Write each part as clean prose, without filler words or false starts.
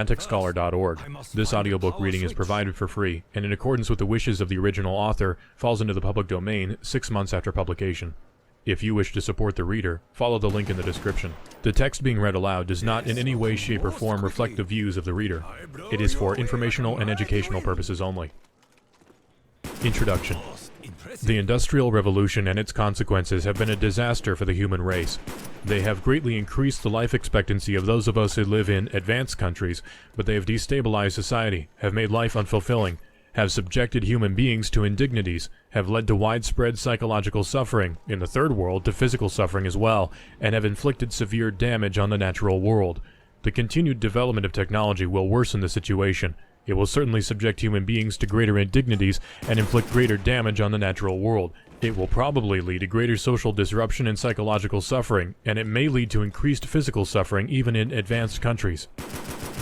romanticscholar.org. This audiobook reading is provided for free, and in accordance with the wishes of the original author, falls into the public domain 6 months after publication. If you wish to support the reader, follow the link in the description. The text being read aloud does not in any way, shape, or form reflect the views of the reader. It is for informational and educational purposes only. Introduction. The Industrial Revolution and its consequences have been a disaster for the human race. They have greatly increased the life expectancy of those of us who live in advanced countries, but they have destabilized society, have made life unfulfilling, have subjected human beings to indignities, have led to widespread psychological suffering, in the third world to physical suffering as well, and have inflicted severe damage on the natural world. The continued development of technology will worsen the situation. It will certainly subject human beings to greater indignities and inflict greater damage on the natural world. It will probably lead to greater social disruption and psychological suffering, and it may lead to increased physical suffering even in advanced countries.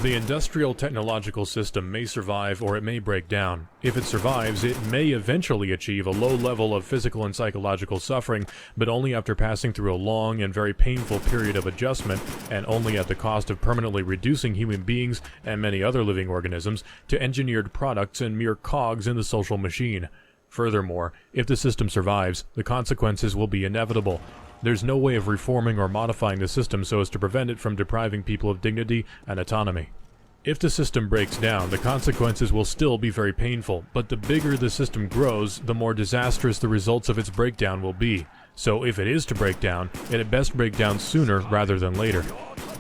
The industrial technological system may survive or it may break down. If it survives, it may eventually achieve a low level of physical and psychological suffering, but only after passing through a long and very painful period of adjustment, and only at the cost of permanently reducing human beings and many other living organisms to engineered products and mere cogs in the social machine. Furthermore, if the system survives, the consequences will be inevitable. There's no way of reforming or modifying the system so as to prevent it from depriving people of dignity and autonomy. If the system breaks down, the consequences will still be very painful, but the bigger the system grows, the more disastrous the results of its breakdown will be. So if it is to break down, it had best break down sooner rather than later.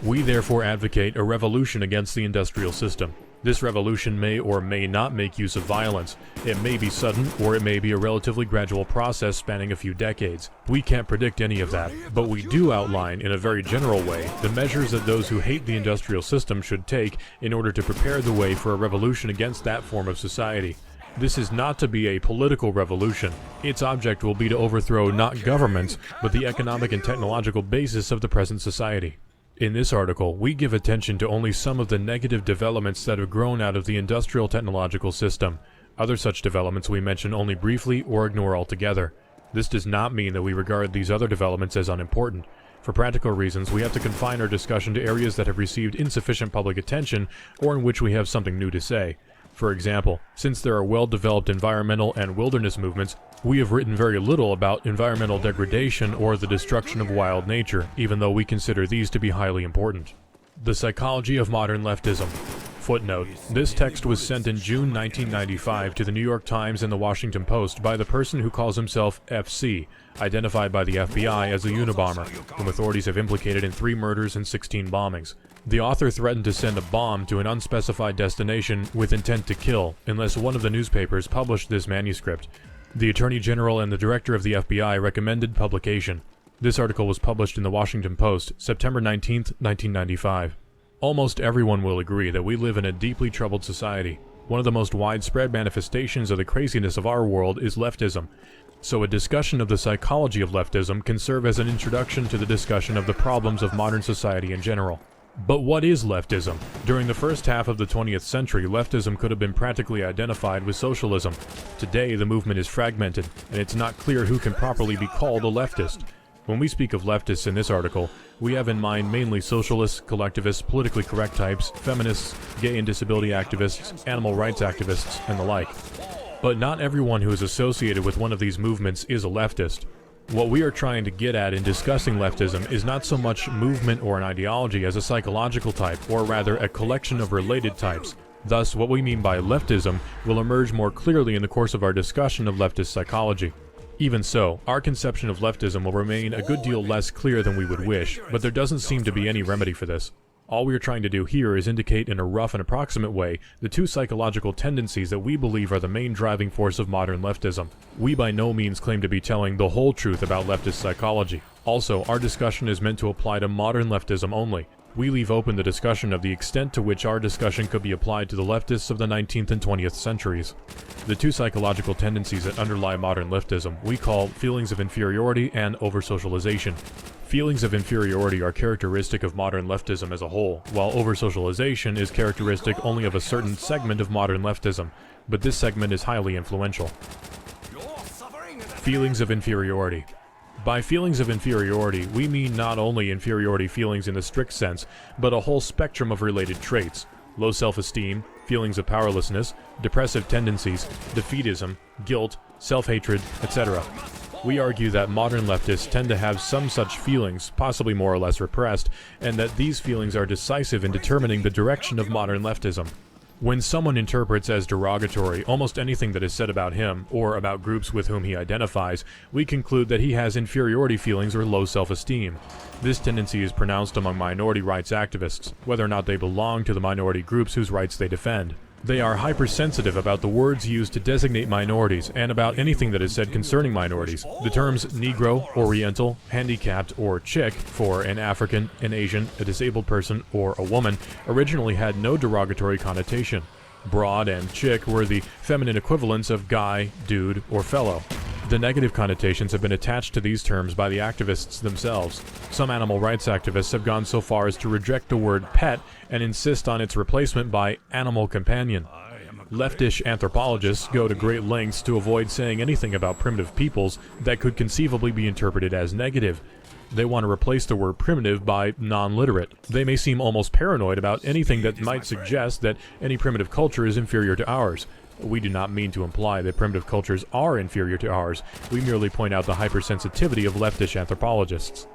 We therefore advocate a revolution against the industrial system. This revolution may or may not make use of violence. It may be sudden, or it may be a relatively gradual process spanning a few decades. We can't predict any of that, but we do outline, in a very general way, the measures that those who hate the industrial system should take in order to prepare the way for a revolution against that form of society. This is not to be a political revolution. Its object will be to overthrow not governments, but the economic and technological basis of the present society. In this article, we give attention to only some of the negative developments that have grown out of the industrial technological system. Other such developments we mention only briefly or ignore altogether. This does not mean that we regard these other developments as unimportant. For practical reasons, we have to confine our discussion to areas that have received insufficient public attention or in which we have something new to say. For example, since there are well-developed environmental and wilderness movements, we have written very little about environmental degradation or the destruction of wild nature, even though we consider these to be highly important. The Psychology of Modern Leftism. Footnote: this text was sent in June 1995 to the New York Times and the Washington Post by the person who calls himself FC, identified by the FBI as a Unabomber, whom authorities have implicated in 3 murders and 16 bombings. The author threatened to send a bomb to an unspecified destination with intent to kill unless one of the newspapers published this manuscript. The Attorney General and the Director of the FBI recommended publication. This article was published in the Washington Post, September 19, 1995. Almost everyone will agree that we live in a deeply troubled society. One of the most widespread manifestations of the craziness of our world is leftism. So a discussion of the psychology of leftism can serve as an introduction to the discussion of the problems of modern society in general. But what is leftism? During the first half of the 20th century, leftism could have been practically identified with socialism. Today, the movement is fragmented, and it's not clear who can properly be called a leftist. When we speak of leftists in this article, we have in mind mainly socialists, collectivists, politically correct types, feminists, gay and disability activists, animal rights activists, and the like. But not everyone who is associated with one of these movements is a leftist. What we are trying to get at in discussing leftism is not so much movement or an ideology as a psychological type, or rather a collection of related types. Thus, what we mean by leftism will emerge more clearly in the course of our discussion of leftist psychology. Even so, our conception of leftism will remain a good deal less clear than we would wish, but there doesn't seem to be any remedy for this. All we are trying to do here is indicate in a rough and approximate way the 2 psychological tendencies that we believe are the main driving force of modern leftism. We by no means claim to be telling the whole truth about leftist psychology. Also, our discussion is meant to apply to modern leftism only. We leave open the discussion of the extent to which our discussion could be applied to the leftists of the 19th and 20th centuries. The 2 psychological tendencies that underlie modern leftism we call feelings of inferiority and over-socialization. Feelings of inferiority are characteristic of modern leftism as a whole, while over-socialization is characteristic only of a certain segment of modern leftism, but this segment is highly influential. Feelings of inferiority. By feelings of inferiority, we mean not only inferiority feelings in the strict sense, but a whole spectrum of related traits. low self-esteem, feelings of powerlessness, depressive tendencies, defeatism, guilt, self-hatred, etc. We argue that modern leftists tend to have some such feelings, possibly more or less repressed, and that these feelings are decisive in determining the direction of modern leftism. When someone interprets as derogatory almost anything that is said about him, or about groups with whom he identifies, we conclude that he has inferiority feelings or low self-esteem. This tendency is pronounced among minority rights activists, whether or not they belong to the minority groups whose rights they defend. They are hypersensitive about the words used to designate minorities and about anything that is said concerning minorities. The terms Negro, Oriental, Handicapped, or Chick for an African, an Asian, a disabled person, or a woman originally had no derogatory connotation. Broad and Chick were the feminine equivalents of guy, dude, or fellow. The negative connotations have been attached to these terms by the activists themselves. Some animal rights activists have gone so far as to reject the word pet and insist on its replacement by animal companion. Leftish anthropologists go to great lengths to avoid saying anything about primitive peoples that could conceivably be interpreted as negative. They want to replace the word primitive by non-literate. They may seem almost paranoid about anything that might suggest that any primitive culture is inferior to ours. We do not mean to imply that primitive cultures are inferior to ours. We merely point out the hypersensitivity of leftish anthropologists.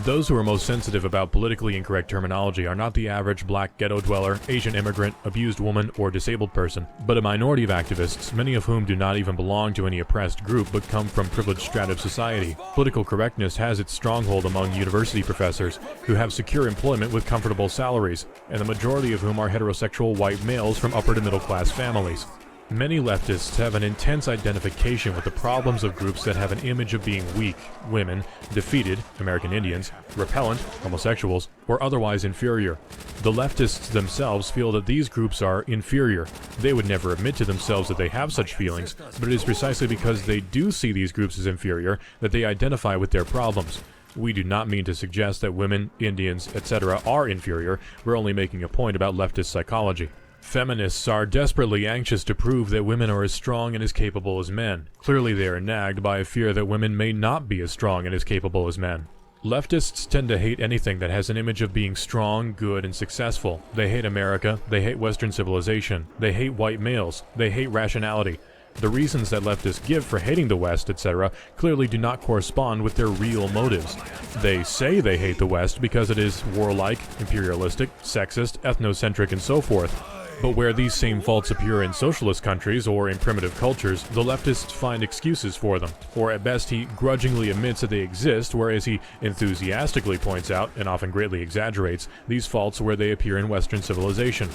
Those who are most sensitive about politically incorrect terminology are not the average black ghetto dweller, Asian immigrant, abused woman, or disabled person, but a minority of activists, many of whom do not even belong to any oppressed group but come from privileged strata of society. Political correctness has its stronghold among university professors, who have secure employment with comfortable salaries, and the majority of whom are heterosexual white males from upper to middle class families. Many leftists have an intense identification with the problems of groups that have an image of being weak, women, defeated, American Indians, repellent, homosexuals, or otherwise inferior. The leftists themselves feel that these groups are inferior. They would never admit to themselves that they have such feelings, but it is precisely because they do see these groups as inferior that they identify with their problems. We do not mean to suggest that women, Indians, etc. are inferior. We're only making a point about leftist psychology. Feminists are desperately anxious to prove that women are as strong and as capable as men. Clearly they are nagged by a fear that women may not be as strong and as capable as men. Leftists tend to hate anything that has an image of being strong, good, and successful. They hate America, they hate Western civilization, they hate white males, they hate rationality. The reasons that leftists give for hating the West, etc., clearly do not correspond with their real motives. They say they hate the West because it is warlike, imperialistic, sexist, ethnocentric, and so forth. But where these same faults appear in socialist countries or in primitive cultures, the leftists find excuses for them, or at best he grudgingly admits that they exist, whereas he enthusiastically points out, and often greatly exaggerates, these faults where they appear in Western civilization.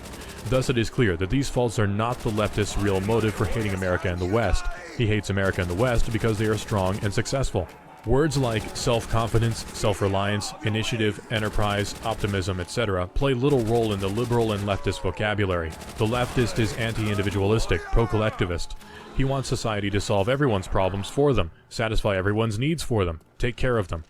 Thus it is clear that these faults are not the leftist's real motive for hating America and the West. He hates America and the West because they are strong and successful. Words like self-confidence, self-reliance, initiative, enterprise, optimism, etc. play little role in the liberal and leftist vocabulary. The leftist is anti-individualistic, pro-collectivist. He wants society to solve everyone's problems for them, satisfy everyone's needs for them, take care of them.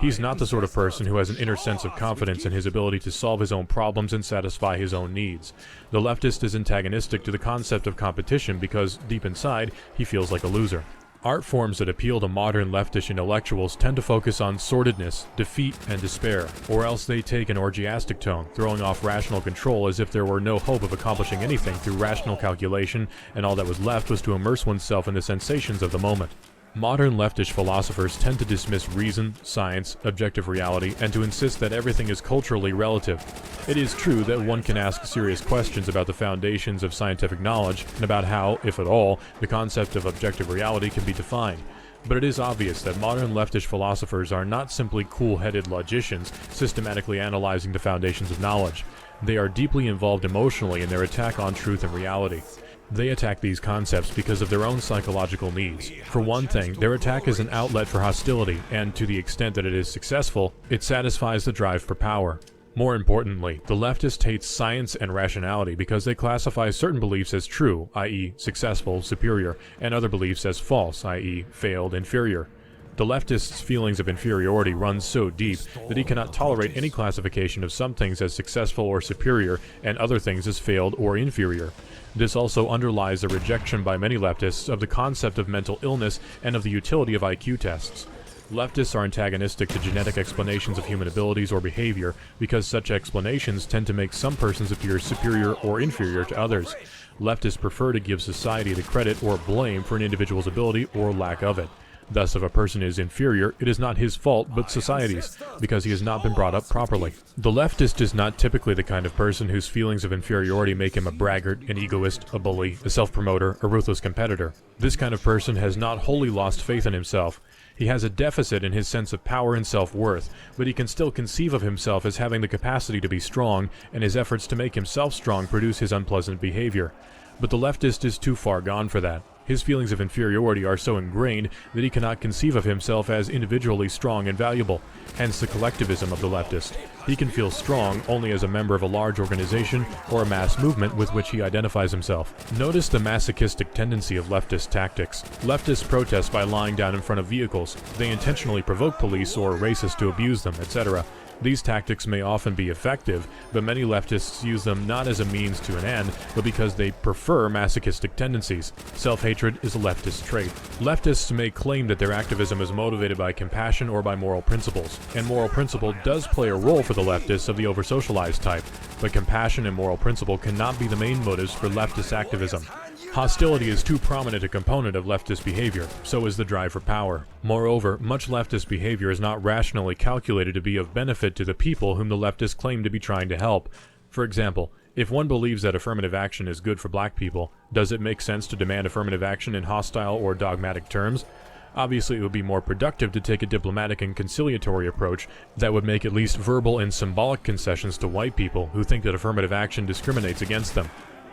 He's not the sort of person who has an inner sense of confidence in his ability to solve his own problems and satisfy his own needs. The leftist is antagonistic to the concept of competition because, deep inside, he feels like a loser. Art forms that appeal to modern leftish intellectuals tend to focus on sordidness, defeat, and despair, or else they take an orgiastic tone, throwing off rational control as if there were no hope of accomplishing anything through rational calculation, and all that was left was to immerse oneself in the sensations of the moment. Modern leftish philosophers tend to dismiss reason, science, objective reality, and to insist that everything is culturally relative. It is true that one can ask serious questions about the foundations of scientific knowledge, and about how, if at all, the concept of objective reality can be defined. But it is obvious that modern leftish philosophers are not simply cool-headed logicians systematically analyzing the foundations of knowledge. They are deeply involved emotionally in their attack on truth and reality. They attack these concepts because of their own psychological needs. For one thing, their attack is an outlet for hostility, and to the extent that it is successful, it satisfies the drive for power. More importantly, the leftist hates science and rationality because they classify certain beliefs as true, i.e. successful, superior, and other beliefs as false, i.e. failed, inferior. The leftist's feelings of inferiority run so deep that he cannot tolerate any classification of some things as successful or superior and other things as failed or inferior. This also underlies a rejection by many leftists of the concept of mental illness and of the utility of IQ tests. Leftists are antagonistic to genetic explanations of human abilities or behavior because such explanations tend to make some persons appear superior or inferior to others. Leftists prefer to give society the credit or blame for an individual's ability or lack of it. Thus, if a person is inferior, it is not his fault, but society's, because he has not been brought up properly. The leftist is not typically the kind of person whose feelings of inferiority make him a braggart, an egoist, a bully, a self-promoter, a ruthless competitor. This kind of person has not wholly lost faith in himself. He has a deficit in his sense of power and self-worth, but he can still conceive of himself as having the capacity to be strong, and his efforts to make himself strong produce his unpleasant behavior. But the leftist is too far gone for that. His feelings of inferiority are so ingrained that he cannot conceive of himself as individually strong and valuable, hence the collectivism of the leftist. He can feel strong only as a member of a large organization or a mass movement with which he identifies himself. Notice the masochistic tendency of leftist tactics. Leftists protest by lying down in front of vehicles. They intentionally provoke police or racists to abuse them, etc. These tactics may often be effective, but many leftists use them not as a means to an end, but because they prefer masochistic tendencies. Self-hatred is a leftist trait. Leftists may claim that their activism is motivated by compassion or by moral principles, and moral principle does play a role for the leftists of the over-socialized type, but compassion and moral principle cannot be the main motives for leftist activism. Hostility is too prominent a component of leftist behavior, so is the drive for power. Moreover, much leftist behavior is not rationally calculated to be of benefit to the people whom the leftists claim to be trying to help. For example, if one believes that affirmative action is good for black people, does it make sense to demand affirmative action in hostile or dogmatic terms? Obviously, it would be more productive to take a diplomatic and conciliatory approach that would make at least verbal and symbolic concessions to white people who think that affirmative action discriminates against them.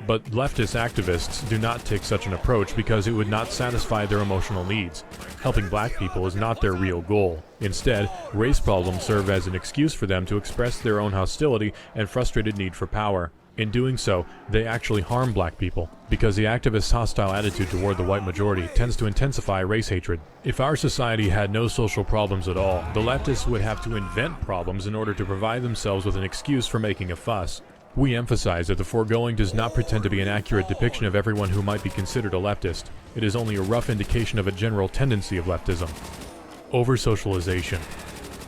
But leftist activists do not take such an approach because it would not satisfy their emotional needs. Helping black people is not their real goal. Instead, race problems serve as an excuse for them to express their own hostility and frustrated need for power. In doing so, they actually harm black people, because the activists' hostile attitude toward the white majority tends to intensify race hatred. If our society had no social problems at all, the leftists would have to invent problems in order to provide themselves with an excuse for making a fuss. We emphasize that the foregoing does not pretend to be an accurate depiction of everyone who might be considered a leftist. It is only a rough indication of a general tendency of leftism. Over-socialization.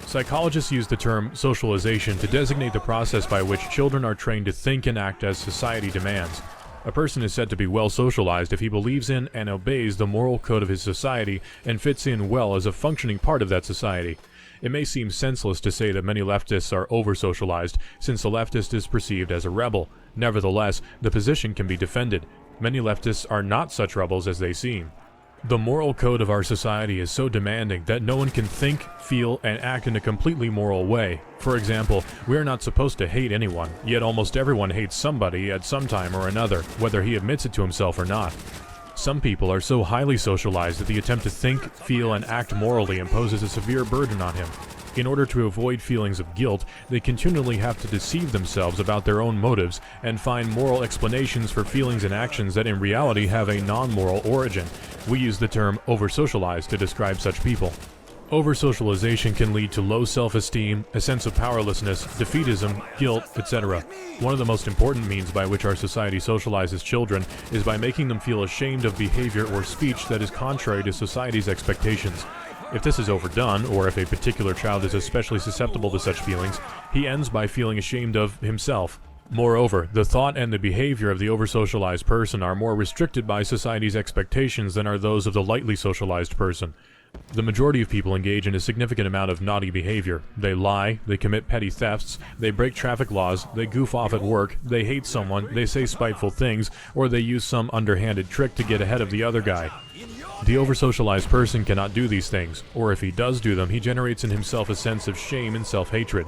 Psychologists use the term socialization to designate the process by which children are trained to think and act as society demands. A person is said to be well socialized if he believes in and obeys the moral code of his society and fits in well as a functioning part of that society. It may seem senseless to say that many leftists are over-socialized, since the leftist is perceived as a rebel. Nevertheless, the position can be defended. Many leftists are not such rebels as they seem. The moral code of our society is so demanding that no one can think, feel, and act in a completely moral way. For example, we are not supposed to hate anyone, yet almost everyone hates somebody at some time or another, whether he admits it to himself or not. Some people are so highly socialized that the attempt to think, feel, and act morally imposes a severe burden on him. In order to avoid feelings of guilt, they continually have to deceive themselves about their own motives and find moral explanations for feelings and actions that in reality have a non-moral origin. We use the term over-socialized to describe such people. Over-socialization can lead to low self-esteem, a sense of powerlessness, defeatism, guilt, etc. One of the most important means by which our society socializes children is by making them feel ashamed of behavior or speech that is contrary to society's expectations. If this is overdone, or if a particular child is especially susceptible to such feelings, he ends by feeling ashamed of himself. Moreover, the thought and the behavior of the over-socialized person are more restricted by society's expectations than are those of the lightly socialized person. The majority of people engage in a significant amount of naughty behavior. They lie, they commit petty thefts, they break traffic laws, they goof off at work, they hate someone, they say spiteful things, or they use some underhanded trick to get ahead of the other guy. The over-socialized person cannot do these things, or if he does do them, he generates in himself a sense of shame and self-hatred.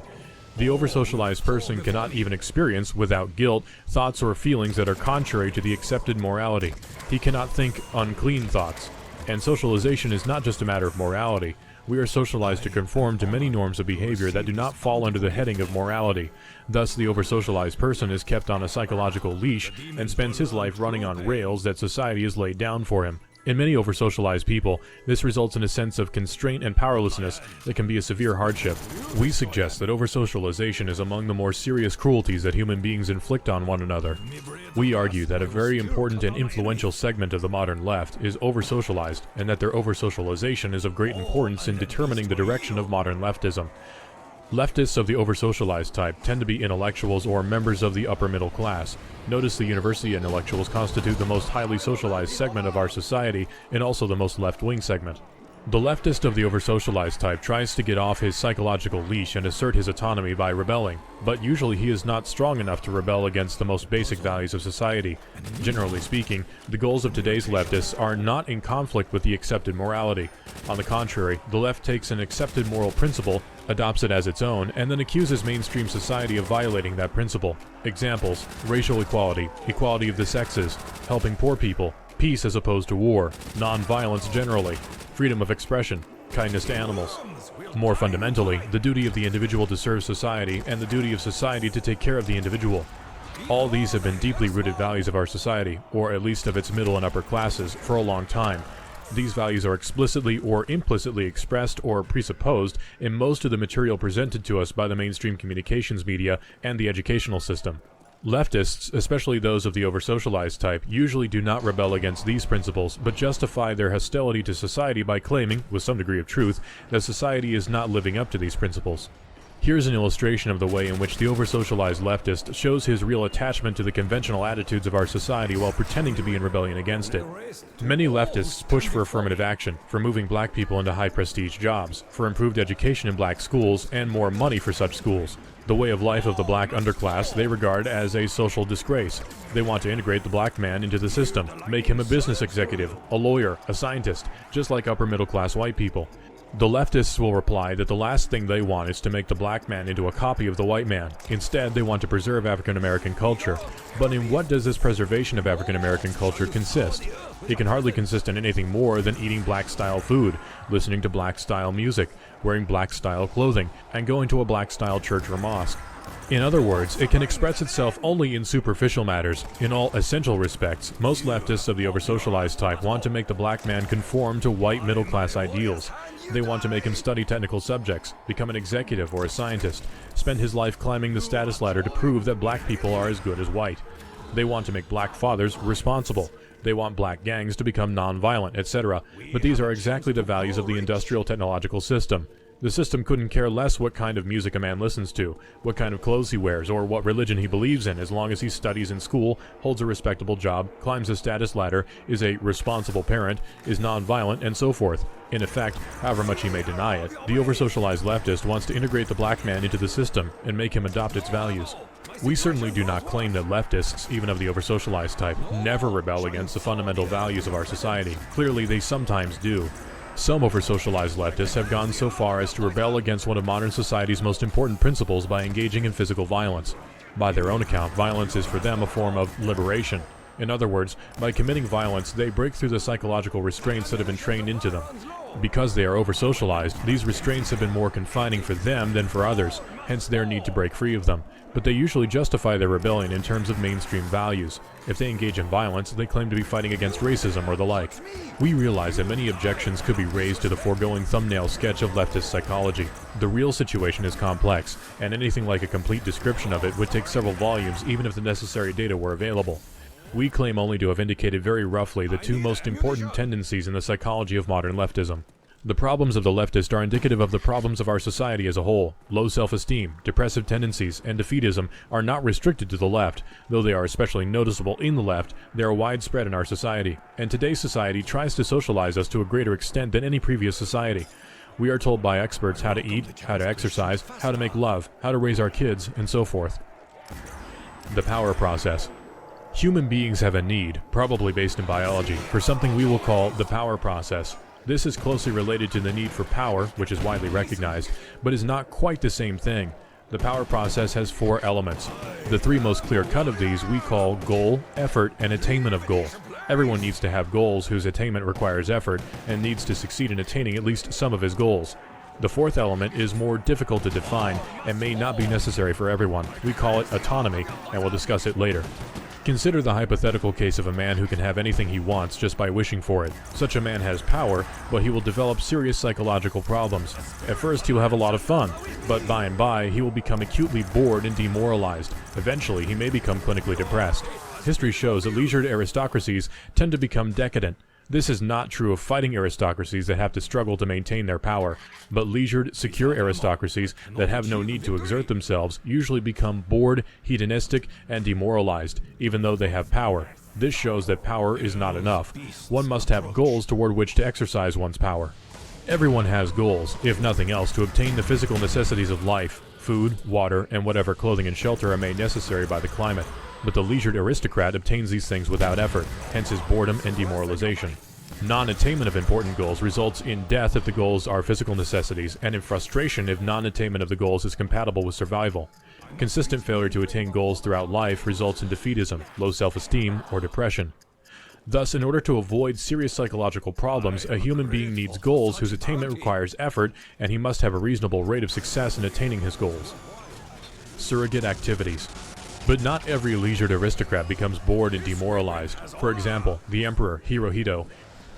The over-socialized person cannot even experience, without guilt, thoughts or feelings that are contrary to the accepted morality. He cannot think unclean thoughts. And socialization is not just a matter of morality. We are socialized to conform to many norms of behavior that do not fall under the heading of morality. Thus, the over-socialized person is kept on a psychological leash and spends his life running on rails that society has laid down for him. In many oversocialized people, this results in a sense of constraint and powerlessness that can be a severe hardship. We suggest that oversocialization is among the more serious cruelties that human beings inflict on one another. We argue that a very important and influential segment of the modern left is oversocialized, and that their oversocialization is of great importance in determining the direction of modern leftism. Leftists of the oversocialized type tend to be intellectuals or members of the upper middle class. Notice the university intellectuals constitute the most highly socialized segment of our society and also the most left-wing segment. The leftist of the oversocialized type tries to get off his psychological leash and assert his autonomy by rebelling, but usually he is not strong enough to rebel against the most basic values of society. Generally speaking, the goals of today's leftists are not in conflict with the accepted morality. On the contrary, the left takes an accepted moral principle, adopts it as its own, and then accuses mainstream society of violating that principle. Examples: racial equality, equality of the sexes, helping poor people, peace as opposed to war, non-violence generally, freedom of expression, kindness to animals. More fundamentally, the duty of the individual to serve society and the duty of society to take care of the individual. All these have been deeply rooted values of our society, or at least of its middle and upper classes, for a long time. These values are explicitly or implicitly expressed or presupposed in most of the material presented to us by the mainstream communications media and the educational system. Leftists, especially those of the oversocialized type, usually do not rebel against these principles, but justify their hostility to society by claiming, with some degree of truth, that society is not living up to these principles. Here's an illustration of the way in which the oversocialized leftist shows his real attachment to the conventional attitudes of our society while pretending to be in rebellion against it. Many leftists push for affirmative action, for moving black people into high-prestige jobs, for improved education in black schools, and more money for such schools. The way of life of the black underclass they regard as a social disgrace. They want to integrate the black man into the system, make him a business executive, a lawyer, a scientist, just like upper-middle-class white people. The leftists will reply that the last thing they want is to make the black man into a copy of the white man. Instead, they want to preserve African American culture. But in what does this preservation of African American culture consist? It can hardly consist in anything more than eating black-style food, listening to black-style music, wearing black-style clothing, and going to a black-style church or mosque. In other words, it can express itself only in superficial matters. In all essential respects, most leftists of the oversocialized type want to make the black man conform to white middle-class ideals. They want to make him study technical subjects, become an executive or a scientist, spend his life climbing the status ladder to prove that black people are as good as white. They want to make black fathers responsible. They want black gangs to become non-violent, etc. But these are exactly the values of the industrial technological system. The system couldn't care less what kind of music a man listens to, what kind of clothes he wears, or what religion he believes in, as long as he studies in school, holds a respectable job, climbs a status ladder, is a responsible parent, is non-violent, and so forth. In effect, however much he may deny it, the oversocialized leftist wants to integrate the black man into the system and make him adopt its values. We certainly do not claim that leftists, even of the oversocialized type, never rebel against the fundamental values of our society. Clearly, they sometimes do. Some oversocialized leftists have gone so far as to rebel against one of modern society's most important principles by engaging in physical violence. By their own account, violence is for them a form of liberation. In other words, by committing violence, they break through the psychological restraints that have been trained into them. Because they are over-socialized, these restraints have been more confining for them than for others, hence their need to break free of them. But they usually justify their rebellion in terms of mainstream values. If they engage in violence, they claim to be fighting against racism or the like. We realize that many objections could be raised to the foregoing thumbnail sketch of leftist psychology. The real situation is complex, and anything like a complete description of it would take several volumes even if the necessary data were available. We claim only to have indicated very roughly the two most important tendencies in the psychology of modern leftism. The problems of the leftist are indicative of the problems of our society as a whole. Low self-esteem, depressive tendencies, and defeatism are not restricted to the left. Though they are especially noticeable in the left, they are widespread in our society. And today's society tries to socialize us to a greater extent than any previous society. We are told by experts how to eat, how to exercise, how to make love, how to raise our kids, and so forth. The power process. Human beings have a need, probably based in biology, for something we will call the power process. This is closely related to the need for power, which is widely recognized, but is not quite the same thing. The power process has 4 elements. The 3 most clear-cut of these we call goal, effort, and attainment of goal. Everyone needs to have goals whose attainment requires effort, and needs to succeed in attaining at least some of his goals. The 4th element is more difficult to define and may not be necessary for everyone. We call it autonomy, and we'll discuss it later. Consider the hypothetical case of a man who can have anything he wants just by wishing for it. Such a man has power, but he will develop serious psychological problems. At first he will have a lot of fun, but by and by he will become acutely bored and demoralized. Eventually he may become clinically depressed. History shows that leisured aristocracies tend to become decadent. This is not true of fighting aristocracies that have to struggle to maintain their power, but leisured, secure aristocracies that have no need to exert themselves usually become bored, hedonistic, and demoralized, even though they have power. This shows that power is not enough. One must have goals toward which to exercise one's power. Everyone has goals, if nothing else, to obtain the physical necessities of life: food, water, and whatever clothing and shelter are made necessary by the climate. But the leisured aristocrat obtains these things without effort, hence his boredom and demoralization. Non-attainment of important goals results in death if the goals are physical necessities, and in frustration if non-attainment of the goals is compatible with survival. Consistent failure to attain goals throughout life results in defeatism, low self-esteem, or depression. Thus, in order to avoid serious psychological problems, a human being needs goals whose attainment requires effort, and he must have a reasonable rate of success in attaining his goals. Surrogate activities. But not every leisured aristocrat becomes bored and demoralized. For example, the emperor, Hirohito,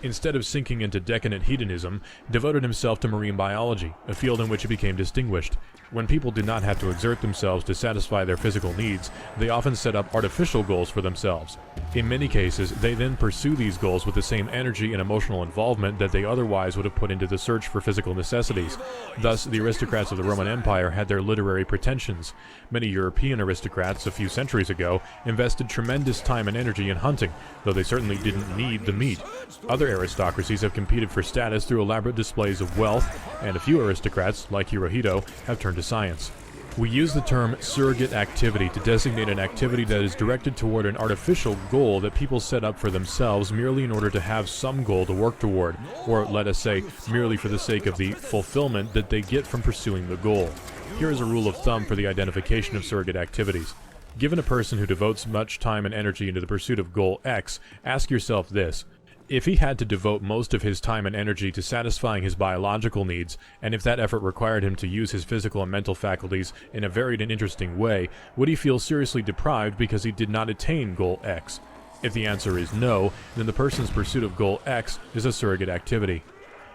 instead of sinking into decadent hedonism, devoted himself to marine biology, a field in which he became distinguished. When people did not have to exert themselves to satisfy their physical needs, they often set up artificial goals for themselves. In many cases, they then pursue these goals with the same energy and emotional involvement that they otherwise would have put into the search for physical necessities. Thus, the aristocrats of the Roman Empire had their literary pretensions. Many European aristocrats a few centuries ago invested tremendous time and energy in hunting, though they certainly didn't need the meat. Other aristocracies have competed for status through elaborate displays of wealth, and a few aristocrats, like Hirohito, have turned to science. We use the term surrogate activity to designate an activity that is directed toward an artificial goal that people set up for themselves merely in order to have some goal to work toward, or let us say, merely for the sake of the fulfillment that they get from pursuing the goal. Here is a rule of thumb for the identification of surrogate activities. Given a person who devotes much time and energy into the pursuit of goal X, ask yourself this: if he had to devote most of his time and energy to satisfying his biological needs, and if that effort required him to use his physical and mental faculties in a varied and interesting way, would he feel seriously deprived because he did not attain goal X? If the answer is no, then the person's pursuit of goal X is a surrogate activity.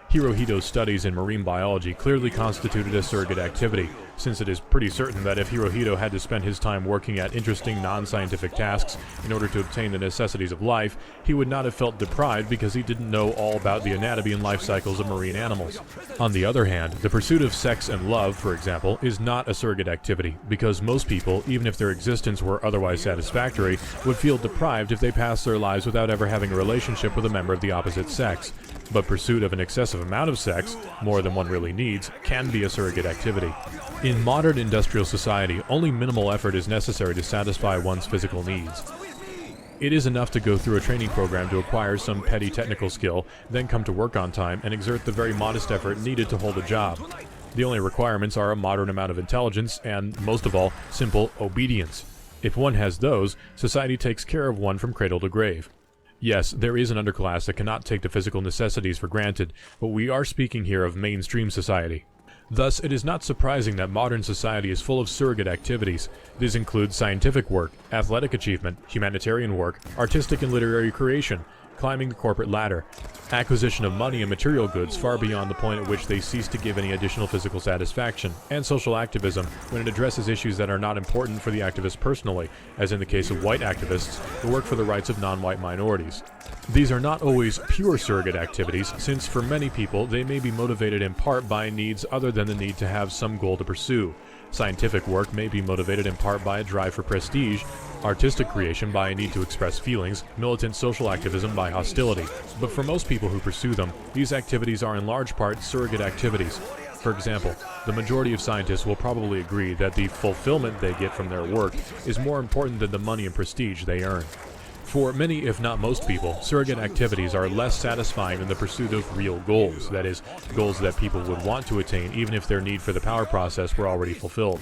Hirohito's studies in marine biology clearly constituted a surrogate activity, since it is pretty certain that if Hirohito had to spend his time working at interesting non-scientific tasks in order to obtain the necessities of life, he would not have felt deprived because he didn't know all about the anatomy and life cycles of marine animals. On the other hand, the pursuit of sex and love, for example, is not a surrogate activity, because most people, even if their existence were otherwise satisfactory, would feel deprived if they passed their lives without ever having a relationship with a member of the opposite sex. But pursuit of an excessive amount of sex, more than one really needs, can be a surrogate activity. In modern industrial society, only minimal effort is necessary to satisfy one's physical needs. It is enough to go through a training program to acquire some petty technical skill, then come to work on time and exert the very modest effort needed to hold a job. The only requirements are a moderate amount of intelligence and, most of all, simple obedience. If one has those, society takes care of one from cradle to grave. Yes, there is an underclass that cannot take the physical necessities for granted, but we are speaking here of mainstream society. Thus, it is not surprising that modern society is full of surrogate activities. These include scientific work, athletic achievement, humanitarian work, artistic and literary creation, climbing the corporate ladder, acquisition of money and material goods far beyond the point at which they cease to give any additional physical satisfaction, and social activism when it addresses issues that are not important for the activist personally, as in the case of white activists who work for the rights of non-white minorities. These are not always pure surrogate activities, since for many people they may be motivated in part by needs other than the need to have some goal to pursue. Scientific work may be motivated in part by a drive for prestige, artistic creation by a need to express feelings, militant social activism by hostility. But for most people who pursue them, these activities are in large part surrogate activities. For example, the majority of scientists will probably agree that the fulfillment they get from their work is more important than the money and prestige they earn. For many, if not most people, surrogate activities are less satisfying than the pursuit of real goals, that is, goals that people would want to attain even if their need for the power process were already fulfilled.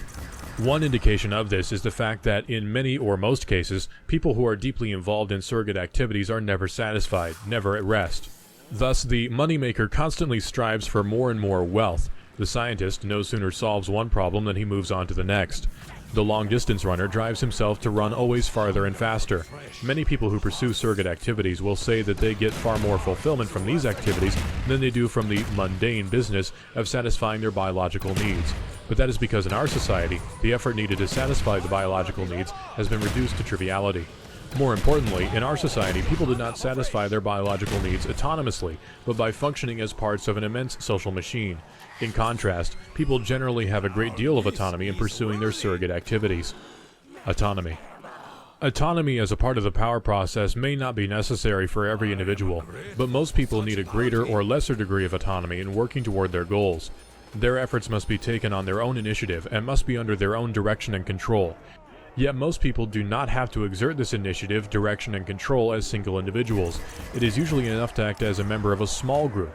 One indication of this is the fact that in many or most cases, people who are deeply involved in surrogate activities are never satisfied, never at rest. Thus, the moneymaker constantly strives for more and more wealth. The scientist no sooner solves one problem than he moves on to the next. The long-distance runner drives himself to run always farther and faster. Many people who pursue surrogate activities will say that they get far more fulfillment from these activities than they do from the mundane business of satisfying their biological needs. But that is because in our society, the effort needed to satisfy the biological needs has been reduced to triviality. More importantly, in our society, people did not satisfy their biological needs autonomously, but by functioning as parts of an immense social machine. In contrast, people generally have a great deal of autonomy in pursuing their surrogate activities. Autonomy. Autonomy as a part of the power process may not be necessary for every individual, but most people need a greater or lesser degree of autonomy in working toward their goals. Their efforts must be taken on their own initiative and must be under their own direction and control. Yet most people do not have to exert this initiative, direction, and control as single individuals. It is usually enough to act as a member of a small group.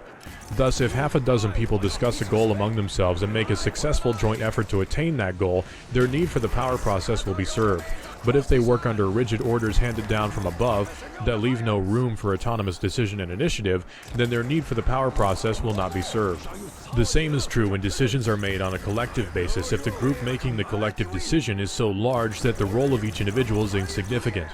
Thus, if half a dozen people discuss a goal among themselves and make a successful joint effort to attain that goal, their need for the power process will be served. But if they work under rigid orders handed down from above that leave no room for autonomous decision and initiative, then their need for the power process will not be served. The same is true when decisions are made on a collective basis if the group making the collective decision is so large that the role of each individual is insignificant.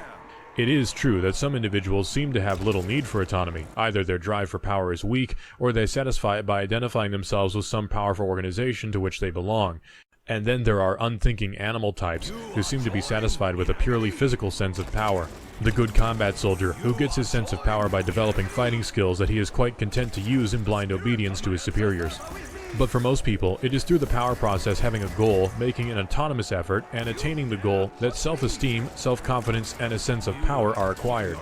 It is true that some individuals seem to have little need for autonomy. Either their drive for power is weak, or they satisfy it by identifying themselves with some powerful organization to which they belong. And then there are unthinking animal types who seem to be satisfied with a purely physical sense of power. The good combat soldier who gets his sense of power by developing fighting skills that he is quite content to use in blind obedience to his superiors. But for most people, it is through the power process having a goal, making an autonomous effort, and attaining the goal that self-esteem, self-confidence, and a sense of power are acquired.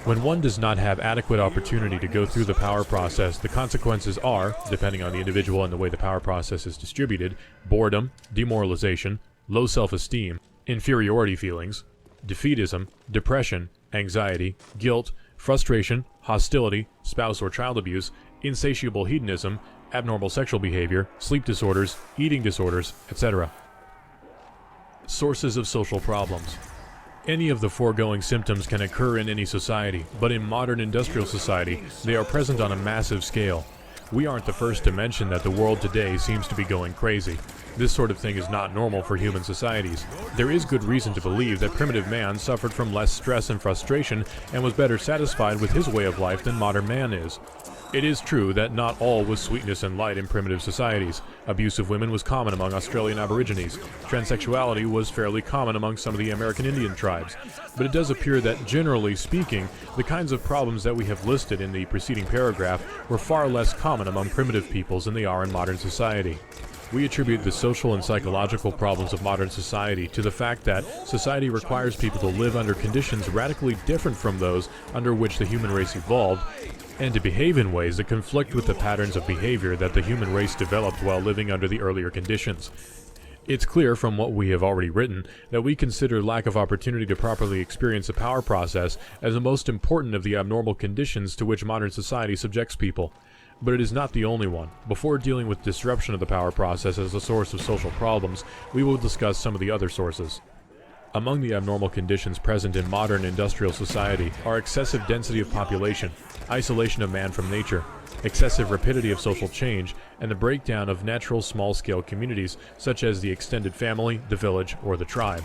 When one does not have adequate opportunity to go through the power process, the consequences are, depending on the individual and the way the power process is distributed, boredom, demoralization, low self-esteem, inferiority feelings, defeatism, depression, anxiety, guilt, frustration, hostility, spouse or child abuse, insatiable hedonism, abnormal sexual behavior, sleep disorders, eating disorders, etc. Sources of social problems. Any of the foregoing symptoms can occur in any society, but in modern industrial society, they are present on a massive scale. We aren't the first to mention that the world today seems to be going crazy. This sort of thing is not normal for human societies. There is good reason to believe that primitive man suffered from less stress and frustration and was better satisfied with his way of life than modern man is. It is true that not all was sweetness and light in primitive societies. Abuse of women was common among Australian Aborigines. Transsexuality was fairly common among some of the American Indian tribes. But it does appear that, generally speaking, the kinds of problems that we have listed in the preceding paragraph were far less common among primitive peoples than they are in modern society. We attribute the social and psychological problems of modern society to the fact that society requires people to live under conditions radically different from those under which the human race evolved, and to behave in ways that conflict with the patterns of behavior that the human race developed while living under the earlier conditions. It's clear from what we have already written that we consider lack of opportunity to properly experience the power process as the most important of the abnormal conditions to which modern society subjects people. But it is not the only one. Before dealing with disruption of the power process as a source of social problems, we will discuss some of the other sources. Among the abnormal conditions present in modern industrial society are excessive density of population, isolation of man from nature, excessive rapidity of social change, and the breakdown of natural small-scale communities such as the extended family, the village, or the tribe.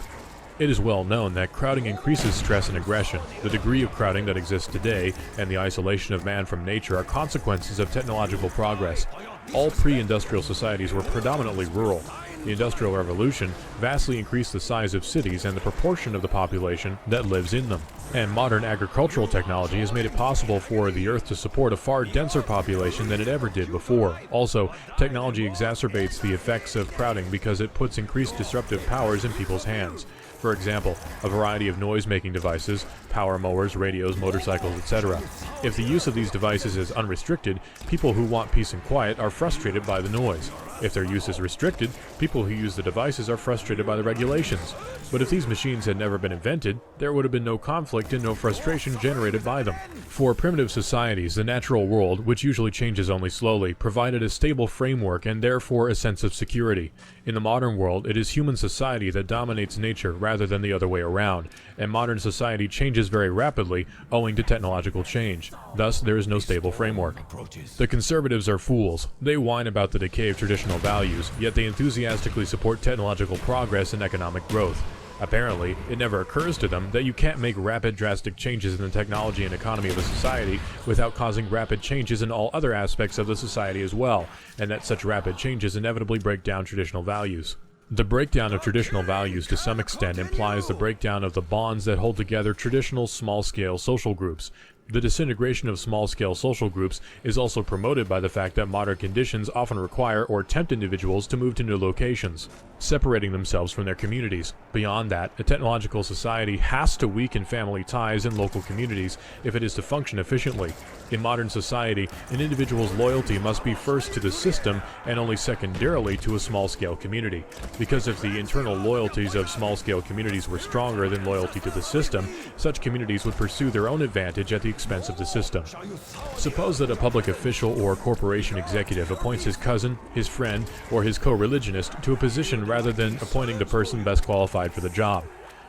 It is well known that crowding increases stress and aggression. The degree of crowding that exists today and the isolation of man from nature are consequences of technological progress. All pre-industrial societies were predominantly rural. The Industrial Revolution vastly increased the size of cities and the proportion of the population that lives in them. And modern agricultural technology has made it possible for the Earth to support a far denser population than it ever did before. Also, technology exacerbates the effects of crowding because it puts increased disruptive powers in people's hands. For example, a variety of noise-making devices, power mowers, radios, motorcycles, etc. If the use of these devices is unrestricted, people who want peace and quiet are frustrated by the noise. If their use is restricted, people who use the devices are frustrated by the regulations. But if these machines had never been invented, there would have been no conflict and no frustration generated by them. For primitive societies, the natural world, which usually changes only slowly, provided a stable framework and therefore a sense of security. In the modern world, it is human society that dominates nature rather than the other way around, and modern society changes very rapidly owing to technological change. Thus, there is no stable framework. The conservatives are fools. They whine about the decay of traditional values, yet they enthusiastically support technological progress and economic growth. Apparently, it never occurs to them that you can't make rapid, drastic changes in the technology and economy of a society without causing rapid changes in all other aspects of the society as well, and that such rapid changes inevitably break down traditional values. The breakdown of traditional values to some extent implies the breakdown of the bonds that hold together traditional small-scale social groups. The disintegration of small-scale social groups is also promoted by the fact that modern conditions often require or tempt individuals to move to new locations, separating themselves from their communities. Beyond that, a technological society has to weaken family ties in local communities if it is to function efficiently. In modern society, an individual's loyalty must be first to the system and only secondarily to a small-scale community. Because if the internal loyalties of small-scale communities were stronger than loyalty to the system, such communities would pursue their own advantage at the expense of the system. Suppose that a public official or corporation executive appoints his cousin, his friend, or his co-religionist to a position rather than appointing the person best qualified for the job.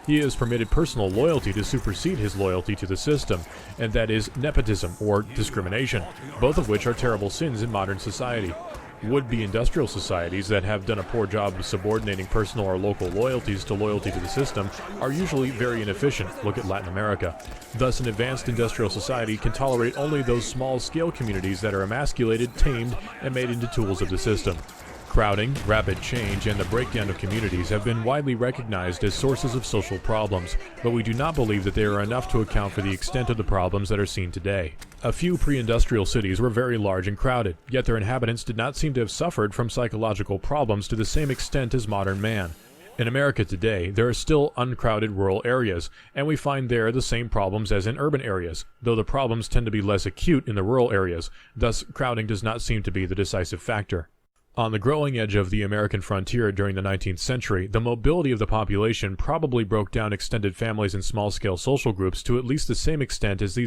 He is permitted personal loyalty to supersede his loyalty to the system, and that is nepotism or discrimination, both of which are terrible sins in modern society. Would-be industrial societies that have done a poor job of subordinating personal or local loyalties to loyalty to the system are usually very inefficient. Look at Latin America. Thus, an advanced industrial society can tolerate only those small-scale communities that are emasculated, tamed, and made into tools of the system. Crowding, rapid change, and the breakdown of communities have been widely recognized as sources of social problems, but we do not believe that they are enough to account for the extent of the problems that are seen today. A few pre-industrial cities were very large and crowded, yet their inhabitants did not seem to have suffered from psychological problems to the same extent as modern man. In America today, there are still uncrowded rural areas, and we find there the same problems as in urban areas, though the problems tend to be less acute in the rural areas. Thus, crowding does not seem to be the decisive factor. On the growing edge of the American frontier during the 19th century, the mobility of the population probably broke down extended families and small-scale social groups to at least the same extent as these